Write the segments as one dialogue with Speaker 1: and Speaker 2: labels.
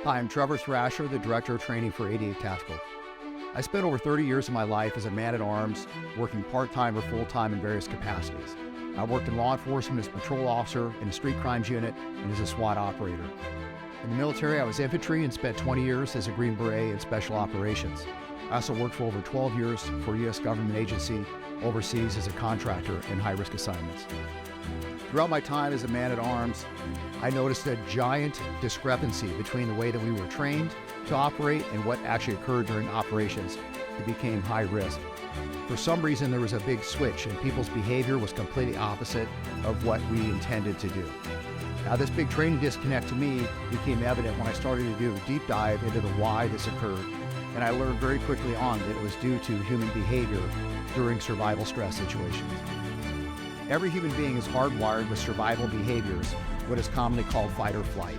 Speaker 1: Hi, I'm Trevor Thrasher, the Director of Training for 88 Tactical. I spent over 30 years of my life as a man-at-arms, working part-time or full-time in various capacities. I worked in law enforcement as a patrol officer, in a street crimes unit, and as a SWAT operator. In the military, I was infantry and spent 20 years as a Green Beret in special operations. I also worked for over 12 years for a U.S. government agency overseas as a contractor in high-risk assignments. Throughout my time as a man-at-arms, I noticed a giant discrepancy between the way that we were trained to operate and what actually occurred during operations that became high risk. For some reason, there was a big switch and people's behavior was completely opposite of what we intended to do. Now, this big training disconnect to me became evident when I started to do a deep dive into the why this occurred. And I learned very quickly on that it was due to human behavior during survival stress situations. Every human being is hardwired with survival behaviors, what is commonly called fight or flight.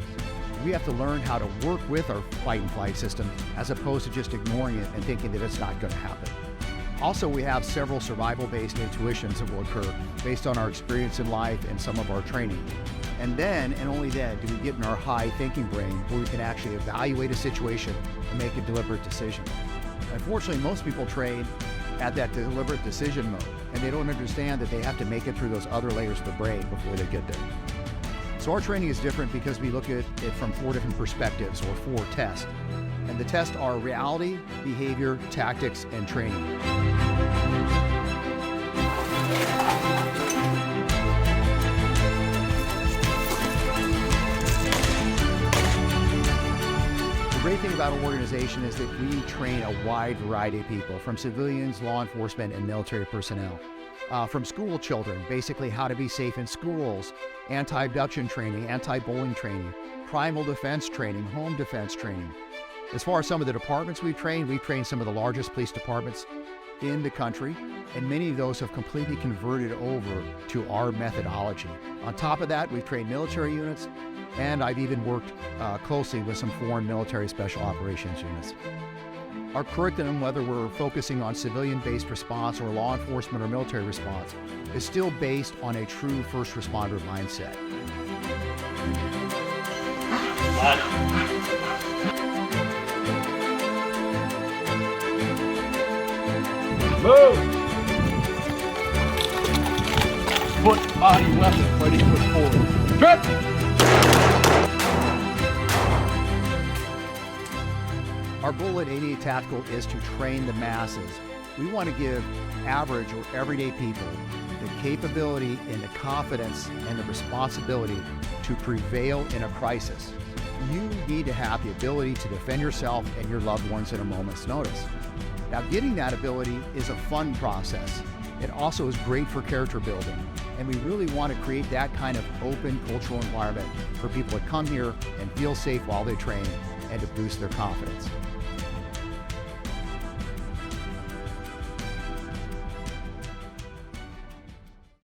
Speaker 1: We have to learn how to work with our fight and flight system as opposed to just ignoring it and thinking that it's not going to happen. Also, we have several survival-based intuitions that will occur based on our experience in life and some of our training. And then, and only then, do we get in our high thinking brain where we can actually evaluate a situation and make a deliberate decision. Unfortunately, most people train at that deliberate decision mode, and they don't understand that they have to make it through those other layers of the brain before they get there. So our training is different because we look at it from 4 different perspectives, or 4 tests. And the tests are reality, behavior, tactics, and training. The great thing about our organization is that we train a wide variety of people, from civilians, law enforcement, and military personnel. From school children, basically how to be safe in schools, anti-abduction training, anti-bullying training, primal defense training, home defense training. As far as some of the departments we've trained some of the largest police departments in the country, and many of those have completely converted over to our methodology. On top of that, we've trained military units, and I've even worked closely with some foreign military special operations units. Our curriculum, whether we're focusing on civilian-based response or law enforcement or military response, is still based on a true first responder mindset.
Speaker 2: Move! Foot, body, weapon, ready to push forward. Trip!
Speaker 1: Our goal at 88 Tactical is to train the masses. We want to give average or everyday people the capability and the confidence and the responsibility to prevail in a crisis. You need to have the ability to defend yourself and your loved ones at a moment's notice. Now, getting that ability is a fun process. It also is great for character building, and we really want to create that kind of open cultural environment for people to come here and feel safe while they train and to boost their confidence.